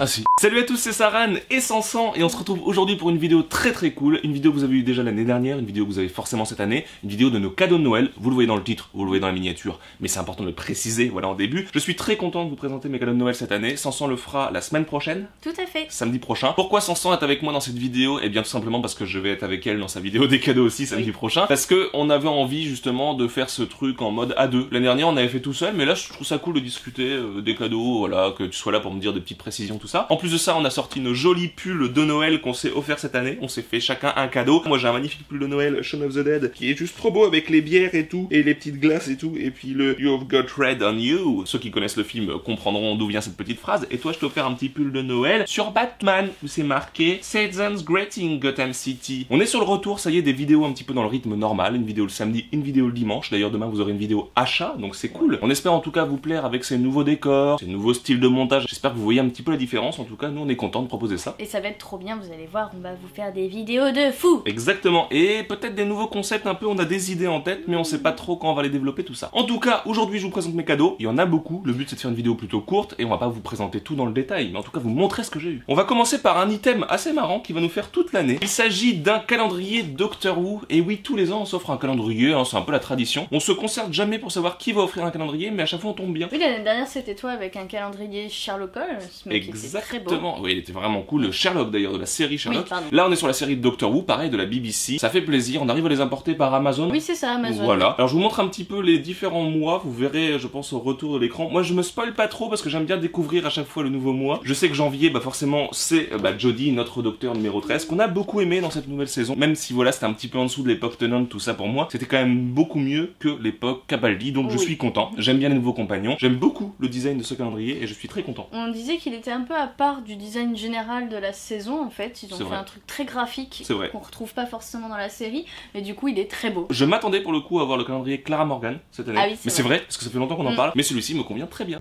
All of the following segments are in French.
Ah si. Salut à tous, c'est Saran et Sansan et on se retrouve aujourd'hui pour une vidéo très cool, une vidéo que vous avez eu déjà l'année dernière, une vidéo que vous avez forcément cette année, une vidéo de nos cadeaux de Noël, vous le voyez dans le titre, vous le voyez dans la miniature, mais c'est important de le préciser, voilà en début. Je suis très content de vous présenter mes cadeaux de Noël cette année, Sansan le fera la semaine prochaine. Tout à fait. Samedi prochain. Pourquoi Sansan est avec moi dans cette vidéo? Eh bien tout simplement parce que je vais être avec elle dans sa vidéo des cadeaux aussi samedi prochain, parce que on avait envie justement de faire ce truc en mode A2. L'année dernière on avait fait tout seul, mais là je trouve ça cool de discuter des cadeaux, voilà, que tu sois là pour me dire des petites précisions, tout ça. En plus de ça, on a sorti nos jolis pulls de Noël qu'on s'est offert cette année. On s'est fait chacun un cadeau. Moi j'ai un magnifique pull de Noël Shaun of the Dead qui est juste trop beau avec les bières et tout, et les petites glaces et tout, et puis le You've got red on you. Ceux qui connaissent le film comprendront d'où vient cette petite phrase. Et toi je t'ai offert un petit pull de Noël sur Batman où c'est marqué Season's Greeting Gotham City. On est sur le retour, ça y est, des vidéos un petit peu dans le rythme normal. Une vidéo le samedi, une vidéo le dimanche. D'ailleurs demain vous aurez une vidéo achat, donc c'est cool. On espère en tout cas vous plaire avec ces nouveaux décors, ces nouveaux styles de montage. J'espère que vous voyez un petit peu la différence. En tout cas nous on est contents de proposer ça. Et ça va être trop bien, vous allez voir, on va vous faire des vidéos de fou. Exactement, et peut-être des nouveaux concepts un peu, on a des idées en tête, mais on sait pas trop quand on va les développer, tout ça. En tout cas, aujourd'hui je vous présente mes cadeaux, il y en a beaucoup, le but c'est de faire une vidéo plutôt courte, et on va pas vous présenter tout dans le détail, mais en tout cas vous montrer ce que j'ai eu. On va commencer par un item assez marrant qui va nous faire toute l'année. Il s'agit d'un calendrier Doctor Who, et oui, tous les ans on s'offre un calendrier, hein, c'est un peu la tradition. On se concerte jamais pour savoir qui va offrir un calendrier, mais à chaque fois on tombe bien. Oui, l'année dernière c'était toi avec un calendrier Sherlock Holmes, mais qui était très beau. Oui, il était vraiment cool, le Sherlock d'ailleurs, de la série Sherlock. Oui, là on est sur la série de Doctor Who, pareil, de la BBC, ça fait plaisir, on arrive à les importer par Amazon. Oui c'est ça, Amazon. Voilà, alors je vous montre un petit peu les différents mois, vous verrez je pense au retour de l'écran. Moi je me spoil pas trop parce que j'aime bien découvrir à chaque fois le nouveau mois. Je sais que janvier, bah forcément c'est Jodie, notre docteur numéro 13, qu'on a beaucoup aimé dans cette nouvelle saison, même si voilà c'était un petit peu en dessous de l'époque Tennant, tout ça pour moi, c'était quand même beaucoup mieux que l'époque Capaldi, donc je suis content, j'aime bien les nouveaux compagnons, j'aime beaucoup le design de ce calendrier et je suis très content. On disait qu'il était un peu à part du design général de la saison en fait, ils ont fait un truc très graphique qu'on retrouve pas forcément dans la série, mais du coup il est très beau. Je m'attendais pour le coup à voir le calendrier Clara Morgan cette année, ah oui, mais c'est vrai parce que ça fait longtemps qu'on en parle, mais celui-ci me convient très bien.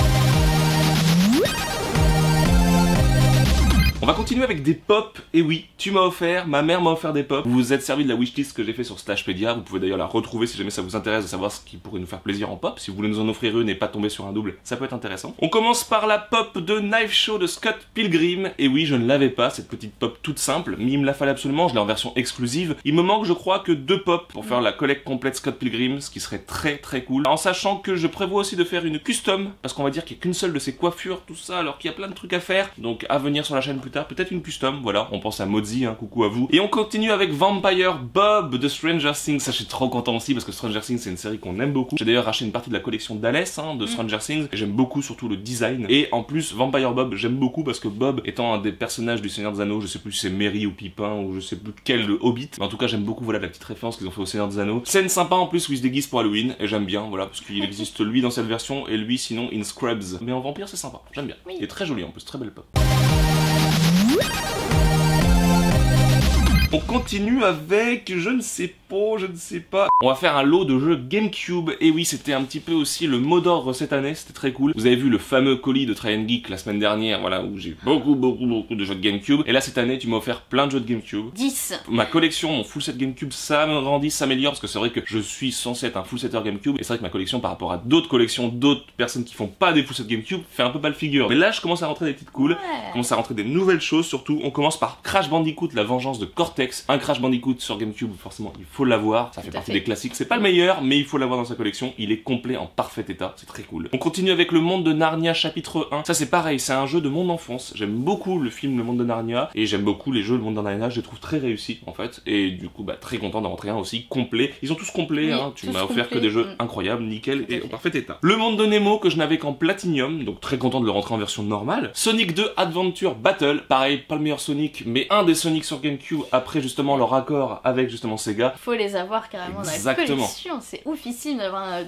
On va continuer avec des pop, et oui, tu m'as offert, ma mère m'a offert des pop. Vous vous êtes servi de la wishlist que j'ai fait sur Slashpedia, vous pouvez d'ailleurs la retrouver si jamais ça vous intéresse de savoir ce qui pourrait nous faire plaisir en pop. Si vous voulez nous en offrir une et pas tomber sur un double, ça peut être intéressant. On commence par la pop de Knife Show de Scott Pilgrim, et oui, je ne l'avais pas, cette petite pop toute simple, mais il me la fallait absolument, je l'ai en version exclusive. Il me manque je crois que 2 pop pour faire la collecte complète Scott Pilgrim, ce qui serait très cool. En sachant que je prévois aussi de faire une custom, parce qu'on va dire qu'il n'y a qu'une seule de ces coiffures, tout ça, alors qu'il y a plein de trucs à faire, donc à venir sur la chaîne plus tard, peut-être une custom. Voilà, on pense à Mozi, hein, coucou à vous. Et on continue avec Vampire Bob de Stranger Things. Ça, je suis trop content aussi parce que Stranger Things, c'est une série qu'on aime beaucoup. J'ai d'ailleurs racheté une partie de la collection d'Alès, hein, de Stranger Things. Et j'aime beaucoup surtout le design. Et en plus, Vampire Bob, j'aime beaucoup parce que Bob étant un des personnages du Seigneur des Anneaux, je sais plus si c'est Merry ou Pipin ou je sais plus quel Hobbit. Mais en tout cas, j'aime beaucoup, voilà, la petite référence qu'ils ont fait au Seigneur des Anneaux. Scène sympa en plus où il se déguise pour Halloween. Et j'aime bien, voilà, parce qu'il existe lui dans cette version et lui sinon in Scrubs. Mais en vampire, c'est sympa. J'aime bien. Oui. Il est très joli en plus, très belle pop. On continue avec, je ne sais pas. On va faire un lot de jeux GameCube. Et oui, c'était un petit peu aussi le mot d'ordre cette année, c'était très cool. Vous avez vu le fameux colis de Try and Geek la semaine dernière, voilà, où j'ai beaucoup de jeux de GameCube. Et là, cette année, tu m'as offert plein de jeux de GameCube. 10. Ma collection, mon full set GameCube, ça me grandit, s'améliore, parce que c'est vrai que je suis censé être un full setter GameCube. Et c'est vrai que ma collection, par rapport à d'autres collections, d'autres personnes qui font pas des full set GameCube, fait un peu pas le figure. Mais là, je commence à rentrer des petites cools. Je commence à rentrer des nouvelles choses, surtout. On commence par Crash Bandicoot, la vengeance de Cortex. Un Crash Bandicoot sur GameCube, forcément, il faut l'avoir. Ça fait partie des classiques. C'est pas le meilleur, mais il faut l'avoir dans sa collection. Il est complet en parfait état. C'est très cool. On continue avec le monde de Narnia chapitre 1. Ça, c'est pareil. C'est un jeu de mon enfance. J'aime beaucoup le film Le Monde de Narnia. Et j'aime beaucoup les jeux Le Monde de Narnia. Je les trouve très réussis, en fait. Et du coup, très content d'en rentrer un aussi complet. Ils ont tous complet, hein. Tu m'as offert que des jeux incroyables, nickel et en parfait état. Le monde de Nemo, que je n'avais qu'en Platinum. Donc très content de le rentrer en version normale. Sonic 2 Adventure Battle. Pareil, pas le meilleur Sonic, mais un des Sonic sur GameCube à après justement leur accord avec justement Sega. Faut les avoir carrément dans la collection, c'est oufissime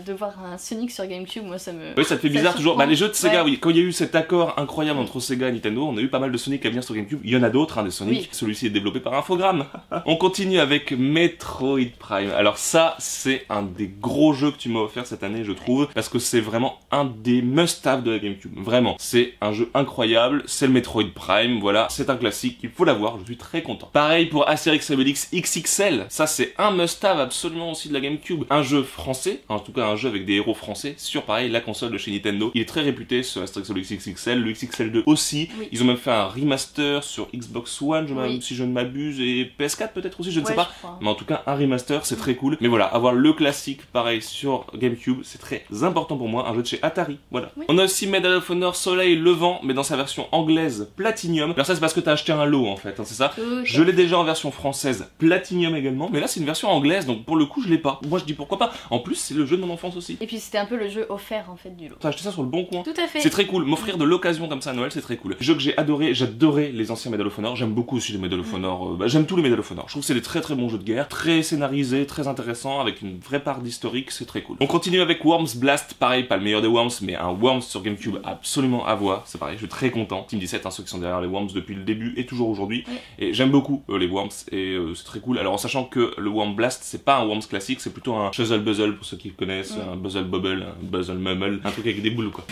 de voir un Sonic sur GameCube, moi ça me... Oui, ça te fait bizarre toujours, bah les jeux de Sega, oui, quand il y a eu cet accord incroyable entre Sega et Nintendo, on a eu pas mal de Sonic à venir sur GameCube, il y en a d'autres, hein, des Sonic, celui-ci est développé par Infogrames. On continue avec Metroid Prime, alors ça, c'est un des gros jeux que tu m'as offert cette année, je trouve, parce que c'est vraiment un des must-have de la GameCube, vraiment, c'est un jeu incroyable, c'est le Metroid Prime, voilà, c'est un classique, il faut l'avoir, je suis très content. Pareil pour Asterix et Obélix XXL, ça c'est un must-have absolument aussi de la GameCube, un jeu français, en tout cas un jeu avec des héros français, sur pareil, la console de chez Nintendo, il est très réputé ce Asterix et Obélix XXL, le XXL2 aussi, ils ont même fait un remaster sur Xbox One, si je ne m'abuse, et PS4 peut-être aussi, je ne sais pas, mais en tout cas un remaster, c'est très cool, mais voilà, avoir le classique pareil sur GameCube, c'est très important pour moi, un jeu de chez Atari, voilà. On a aussi Medal of Honor Soleil Levant, mais dans sa version anglaise Platinum. Alors ça c'est parce que t'as acheté un lot en fait, hein, c'est ça. Je l'ai déjà en version française Platinum également, mais là c'est une version anglaise, donc pour le coup je l'ai pas. Moi je dis pourquoi pas. En plus c'est le jeu de mon enfance aussi. Et puis c'était un peu le jeu offert en fait du lot. T'as acheté ça sur le bon coin. Tout à fait. C'est très cool, m'offrir de l'occasion comme ça à Noël, c'est très cool. Jeu que j'ai adoré, j'adorais les anciens Medal of Honor, j'aime beaucoup aussi les Medal of Honor, j'aime tous les Medal of Honor. Je trouve que c'est des très très bons jeux de guerre, très scénarisés, très intéressants, avec une vraie part d'historique, c'est très cool. On continue avec Worms Blast, pareil, pas le meilleur des Worms, mais un Worms sur GameCube absolument à voir, c'est pareil, je suis très content. Team 17, hein, ceux qui sont derrière les Worms depuis le début et toujours aujourd'hui, et j'aime beaucoup les Worms, et c'est très cool. Alors en sachant que le Worm Blast, c'est pas un Worms classique, c'est plutôt un Puzzle Buzzle pour ceux qui le connaissent, un Puzzle Bubble, un Puzzle Mumble, un truc avec des boules quoi.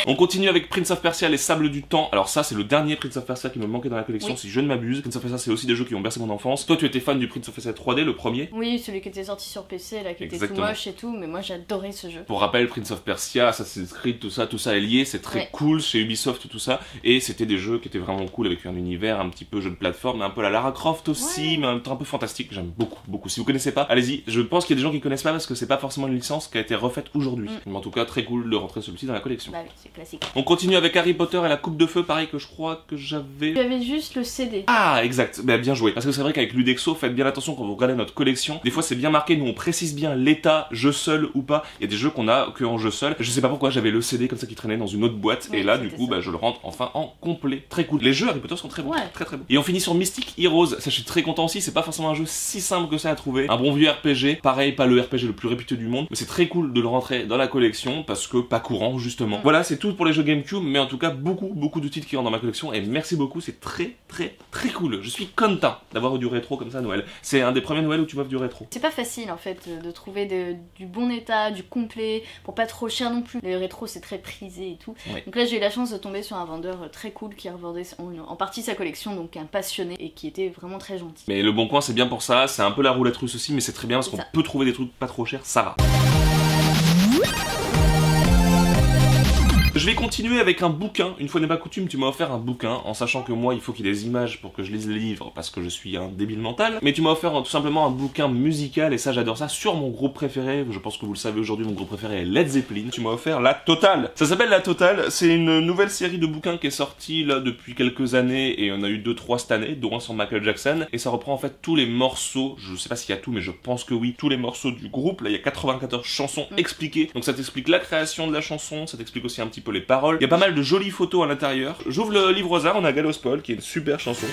On continue avec Prince of Persia, les Sables du Temps. Alors ça, c'est le dernier Prince of Persia qui me manquait dans la collection, si je ne m'abuse. Prince of Persia, c'est aussi des jeux qui ont bercé mon enfance. Toi, tu étais fan du Prince of Persia 3D, le premier? Oui, celui qui était sorti sur PC, là, qui était tout moche et tout, mais moi j'adorais ce jeu. Pour rappel, Prince of Persia, Assassin's Creed, tout ça est lié, c'est très cool chez Ubisoft, tout ça. Et c'était des jeux qui étaient vraiment cool avec un univers un petit peu jeu de plateforme, un peu la Lara Croft aussi, mais en même temps un peu fantastique. J'aime beaucoup, beaucoup. Si vous connaissez pas, allez-y. Je pense qu'il y a des gens qui connaissent pas parce que c'est pas forcément une licence qui a été refaite aujourd'hui. Mais en tout cas, très cool de rentrer celui-ci dans la collection. Bah oui, c'est classique. On continue avec Harry Potter et la Coupe de Feu, pareil que je crois que j'avais... Tu avais juste le CD. Ah, exact. Bah, bien joué. Parce que c'est vrai qu'avec Ludexo, faites bien attention quand vous regardez notre collection. Des fois, c'est bien marqué, nous on précise bien l'état, jeu seul ou pas. Il y a des jeux qu'on a que en jeu seul. Je sais pas pourquoi j'avais le CD comme ça qui traînait dans une autre boîte. Et là, du coup, bah, je le rentre enfin en complet. Très cool. Les jeux Harry Potter sont très bons. Très très bons. Et on finit sur Mystic Heroes. Ça, je suis très content aussi. C'est pas forcément un jeu si simple que ça à trouver. Un bon vieux RPG. Pareil, pas le RPG le plus réputé du monde. Mais c'est très cool de le rentrer dans la collection parce que pas courant, justement. Voilà, c'est tout pour les jeux GameCube. Mais en tout cas, beaucoup de titres qui rentrent dans ma collection. Et merci beaucoup. C'est très cool. Je suis content d'avoir du rétro comme ça à Noël. C'est un des premiers Noël où tu m'offres du rétro. C'est pas facile en fait de trouver du bon état, du complet, pour pas trop cher non plus. Les rétro c'est très prisé et tout. Donc là j'ai eu la chance de tomber sur un vendeur très cool qui revendait en partie sa collection, donc un passionné et qui était vraiment très gentil. Mais le Bon Coin c'est bien pour ça, c'est un peu la roulette russe aussi, mais c'est très bien parce qu'on peut trouver des trucs pas trop chers, ça va. Je vais continuer avec un bouquin. Une fois n'est pas coutume, tu m'as offert un bouquin, en sachant que moi, il faut qu'il y ait des images pour que je lise les livres, parce que je suis un débile mental. Mais tu m'as offert tout simplement un bouquin musical, et ça, j'adore ça, sur mon groupe préféré. Je pense que vous le savez aujourd'hui, mon groupe préféré est Led Zeppelin. Tu m'as offert La Totale. Ça s'appelle La Totale. C'est une nouvelle série de bouquins qui est sortie là depuis quelques années, et on a eu 2-3 cette année, dont un sur Michael Jackson. Et ça reprend en fait tous les morceaux, je sais pas s'il y a tout, mais je pense que oui, tous les morceaux du groupe. Là, il y a 94 chansons expliquées. Donc ça t'explique la création de la chanson, ça t'explique aussi un petit peu les paroles. Il y a pas mal de jolies photos à l'intérieur. J'ouvre le livre aux arts, on a Gallows Paul qui est une super chanson.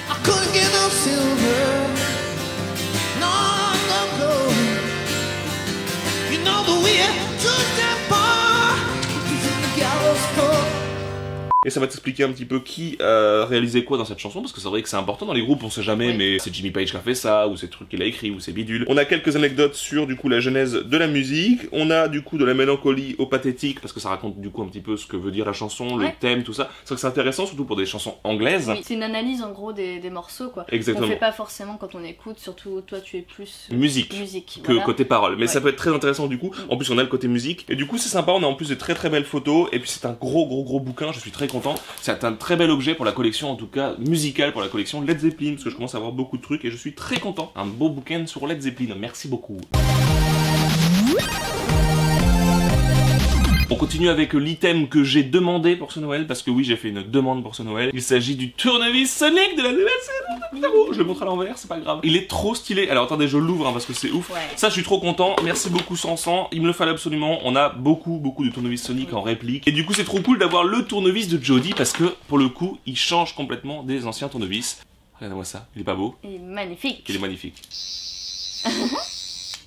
Et ça va t'expliquer un petit peu qui réalisait quoi dans cette chanson, parce que c'est vrai que c'est important dans les groupes, on sait jamais, mais c'est Jimmy Page qui a fait ça, ou c'est truc qu'il a écrit, ou c'est bidule. On a quelques anecdotes sur du coup la genèse de la musique, on a du coup de la mélancolie au pathétique, parce que ça raconte du coup un petit peu ce que veut dire la chanson, le thème, tout ça. C'est vrai que c'est intéressant, surtout pour des chansons anglaises. Oui, c'est une analyse en gros des morceaux quoi. Exactement. On fait pas forcément quand on écoute, surtout toi tu es plus musique que voilà. Côté parole, mais ça peut être très intéressant du coup. En plus on a le côté musique, et du coup c'est sympa, on a en plus de très belles photos, et puis c'est un gros bouquin, je suis très content. C'est un très bel objet pour la collection, en tout cas musical pour la collection Led Zeppelin, parce que je commence à avoir beaucoup de trucs et je suis très content. Un beau bouquin sur Led Zeppelin, merci beaucoup. On continue avec l'item que j'ai demandé pour ce Noël, parce que oui, j'ai fait une demande pour ce Noël. Il s'agit du tournevis Sonic de la nouvelle série. Je le montre à l'envers, c'est pas grave. Il est trop stylé. Alors attendez, je l'ouvre parce que c'est ouf. Ça, je suis trop content. Merci beaucoup Sansan. Il me le fallait absolument. On a beaucoup de tournevis Sonic en réplique. Et du coup, c'est trop cool d'avoir le tournevis de Jody parce que pour le coup, il change complètement des anciens tournevis. Regardez-moi ça, il est pas beau? Il est magnifique. Il est magnifique.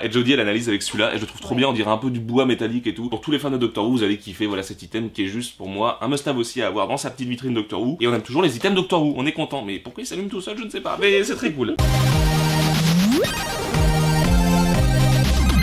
Et Jodie elle analyse avec celui-là et je le trouve trop bien, on dirait un peu du bois métallique et tout. Pour tous les fans de Doctor Who, vous allez kiffer, voilà cet item qui est juste pour moi un must-have aussi à avoir dans sa petite vitrine Doctor Who. Et on aime toujours les items Doctor Who, on est content. Mais pourquoi il s'allume tout seul, je ne sais pas, mais c'est très cool.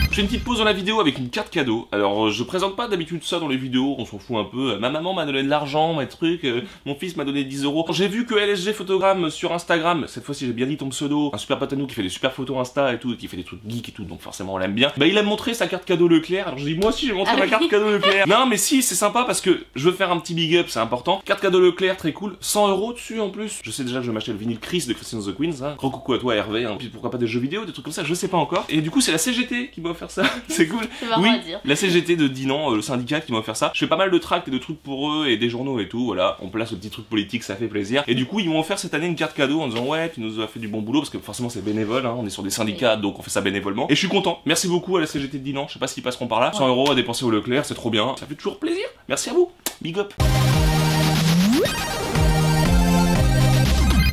Je fais une petite pause dans la vidéo avec une carte cadeau. Alors je présente pas d'habitude ça dans les vidéos, on s'en fout un peu. Ma maman m'a donné de l'argent, mes trucs, mon fils m'a donné 10 €. J'ai vu que LSG Photogramme sur Instagram, cette fois-ci j'ai bien dit ton pseudo, un super pote à nous qui fait des super photos Insta et tout, et qui fait des trucs geek et tout, donc forcément on l'aime bien. Bah il a montré sa carte cadeau Leclerc, alors je dis moi aussi j'ai montré ma carte cadeau Leclerc. Non mais si, c'est sympa parce que je veux faire un petit big up, c'est important. Carte cadeau Leclerc, très cool, 100 € dessus en plus. Je sais déjà que je vais m'acheter le vinyle Chris de Christine the Queens, hein. Gros coucou à toi Hervé, hein. Puis pourquoi pas des jeux vidéo, des trucs comme ça, je sais pas encore. Et du coup c'est la CGT qui m'a offert ça, c'est cool. Oui, à dire. La CGT de Dinan, le syndicat qui m'a offert ça. Je fais pas mal de tracts et de trucs pour eux et des journaux et tout, voilà. On place le petit truc politique, ça fait plaisir. Et du coup, ils m'ont offert cette année une carte cadeau en disant ouais, tu nous as fait du bon boulot parce que forcément c'est bénévole, hein. On est sur des syndicats donc on fait ça bénévolement. Et je suis content. Merci beaucoup à la CGT de Dinan. Je sais pas s'ils passeront par là. 100 € à dépenser au Leclerc, c'est trop bien. Ça fait toujours plaisir. Merci à vous. Big up.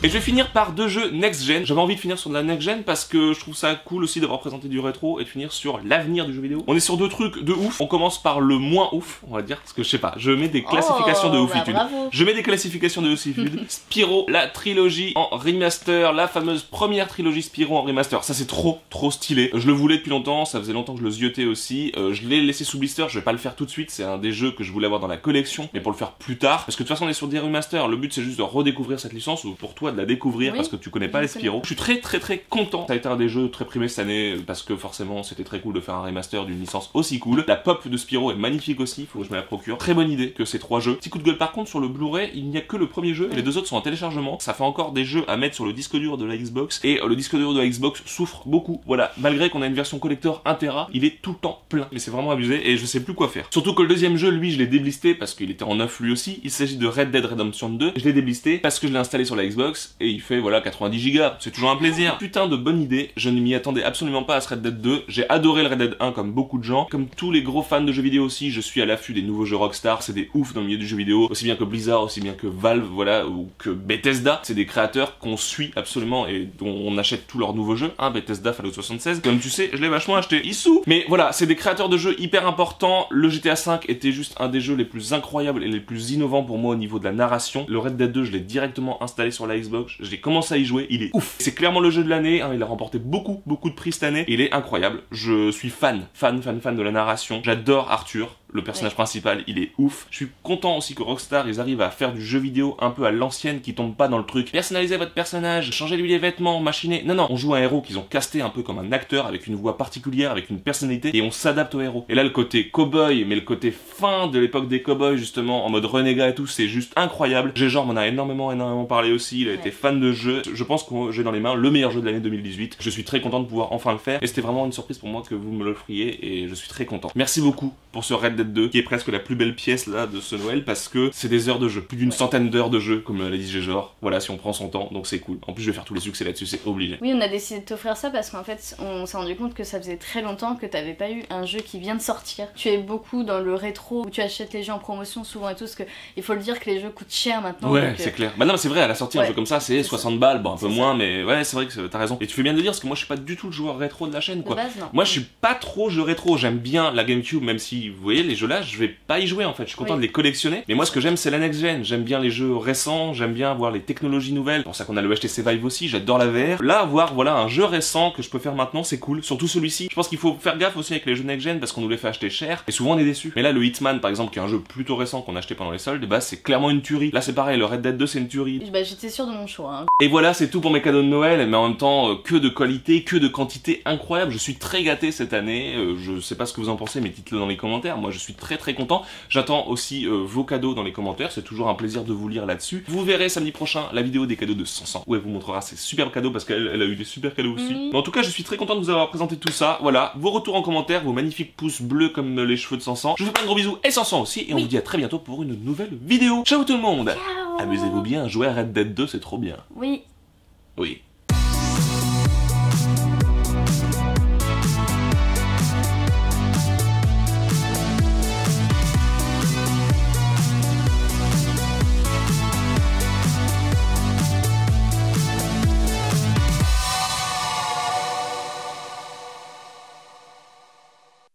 Et je vais finir par 2 jeux next-gen. J'avais envie de finir sur de la next-gen parce que je trouve ça cool aussi d'avoir présenté du rétro et de finir sur l'avenir du jeu vidéo. On est sur 2 trucs de ouf. On commence par le moins ouf, on va dire, parce que je sais pas, je mets des classifications de oufitude. Je mets des classifications de oufitude. Spyro, la trilogie en remaster, la fameuse première trilogie Spyro en remaster. Ça c'est trop stylé. Je le voulais depuis longtemps, ça faisait longtemps que je le ziotais aussi. Je l'ai laissé sous blister, je vais pas le faire tout de suite, c'est un des jeux que je voulais avoir dans la collection, mais pour le faire plus tard. Parce que de toute façon on est sur des remasters, le but c'est juste de redécouvrir cette licence ou pour toi de la découvrir parce que tu connais pas les Spyro. Je suis très content. Ça a été un des jeux très primés cette année parce que forcément c'était très cool de faire un remaster d'une licence aussi cool. La pop de Spyro est magnifique aussi, faut que je me la procure. Très bonne idée que ces 3 jeux. Petit coup de gueule par contre sur le Blu-ray, il n'y a que le premier jeu et les 2 autres sont en téléchargement. Ça fait encore des jeux à mettre sur le disque dur de la Xbox et le disque dur de la Xbox souffre beaucoup. Voilà, malgré qu'on a une version collector 1 Tera, il est tout le temps plein. Mais c'est vraiment abusé et je sais plus quoi faire. Surtout que le deuxième jeu, lui, je l'ai déblisté parce qu'il était en neuf lui aussi. Il s'agit de Red Dead Redemption 2. Je l'ai déblisté parce que je l'ai installé sur la Xbox et il fait voilà 90 gigas, c'est toujours un plaisir. Putain de bonne idée, je ne m'y attendais absolument pas à ce Red Dead 2. J'ai adoré le Red Dead 1 comme beaucoup de gens. Comme tous les gros fans de jeux vidéo aussi, je suis à l'affût des nouveaux jeux Rockstar, c'est des oufs dans le milieu du jeu vidéo, aussi bien que Blizzard, aussi bien que Valve, voilà, ou que Bethesda. C'est des créateurs qu'on suit absolument et dont on achète tous leurs nouveaux jeux, hein, Bethesda, Fallout 76. Comme tu sais, je l'ai vachement acheté, issou. Mais voilà, c'est des créateurs de jeux hyper importants. Le GTA V était juste un des jeux les plus incroyables et les plus innovants pour moi au niveau de la narration. Le Red Dead 2, je l'ai directement installé sur la Xbox, j'ai commencé à y jouer, il est ouf. C'est clairement le jeu de l'année, hein, il a remporté beaucoup de prix cette année, il est incroyable. Je suis fan de la narration. J'adore Arthur, le personnage principal, il est ouf. Je suis content aussi que Rockstar, ils arrivent à faire du jeu vidéo un peu à l'ancienne, qui tombe pas dans le truc. Personnalisez votre personnage, changez-lui les vêtements, machinez. Non, on joue un héros qu'ils ont casté un peu comme un acteur, avec une voix particulière, avec une personnalité, et on s'adapte au héros. Et là, le côté cowboy, mais le côté fin de l'époque des cowboys, justement, en mode renégat et tout, c'est juste incroyable. G-Genre m'en a énormément parlé aussi, il a été fan de jeu. Je pense que j'ai dans les mains le meilleur jeu de l'année 2018. Je suis très content de pouvoir enfin le faire, et c'était vraiment une surprise pour moi que vous me l'offriez, et je suis très content. Merci beaucoup pour ce Red Dead 2, qui est presque la plus belle pièce là de ce Noël, parce que c'est des heures de jeu, plus d'une centaine d'heures de jeu, comme l'a dit G-Genre. Voilà, si on prend son temps, donc c'est cool. En plus, je vais faire tous les succès là-dessus, c'est obligé. Oui, on a décidé de t'offrir ça parce qu'en fait, on s'est rendu compte que ça faisait très longtemps que t'avais pas eu un jeu qui vient de sortir. Tu es beaucoup dans le rétro, où tu achètes les jeux en promotion souvent et tout, parce que il faut le dire que les jeux coûtent cher maintenant. Ouais, donc, c'est clair. Bah non, mais c'est vrai, à la sortie, un jeu comme ça, c'est 60 balles, bon, un peu moins, mais ouais, c'est vrai que t'as raison. Et tu fais bien de le dire, parce que moi, je suis pas du tout le joueur rétro de la chaîne, quoi. De base, non. Moi, je suis pas trop jeu rétro. J'aime bien la GameCube, même si, vous voyez, les jeux là, je vais pas y jouer en fait. Je suis content de les collectionner. Mais moi, ce que j'aime, c'est la next-gen. J'aime bien les jeux récents, j'aime bien voir les technologies nouvelles. C'est pour ça qu'on a le HTC Vive aussi, j'adore la VR. Là, avoir voilà un jeu récent que je peux faire maintenant, c'est cool. Surtout celui-ci. Je pense qu'il faut faire gaffe aussi avec les jeux next-gen parce qu'on nous les fait acheter cher. Et souvent, on est déçus. Mais là, le Hitman, par exemple, qui est un jeu plutôt récent qu'on a acheté pendant les soldes, bah, c'est clairement une tuerie. Là, c'est pareil, le Red Dead 2, c'est une tuerie. Bah, j'étais sûre de mon choix. Hein. Et voilà, c'est tout pour mes cadeaux de Noël. Mais en même temps, que de qualité, que de quantité incroyable. Je suis très gâté cette année. Je sais pas ce que vous en pensez, mais dites-le dans les commentaires. Moi, je suis très content. J'attends aussi vos cadeaux dans les commentaires. C'est toujours un plaisir de vous lire là-dessus. Vous verrez samedi prochain la vidéo des cadeaux de Sansan, où elle vous montrera ses superbes cadeaux parce qu'elle a eu des super cadeaux aussi. Mais en tout cas, je suis très content de vous avoir présenté tout ça. Voilà, vos retours en commentaire, vos magnifiques pouces bleus comme les cheveux de Sansan. Je vous fais plein de gros bisous et Sansan aussi. Et on vous dit à très bientôt pour une nouvelle vidéo. Ciao tout le monde. Ciao. Amusez-vous bien, jouer à Red Dead 2, c'est trop bien. Oui. Oui.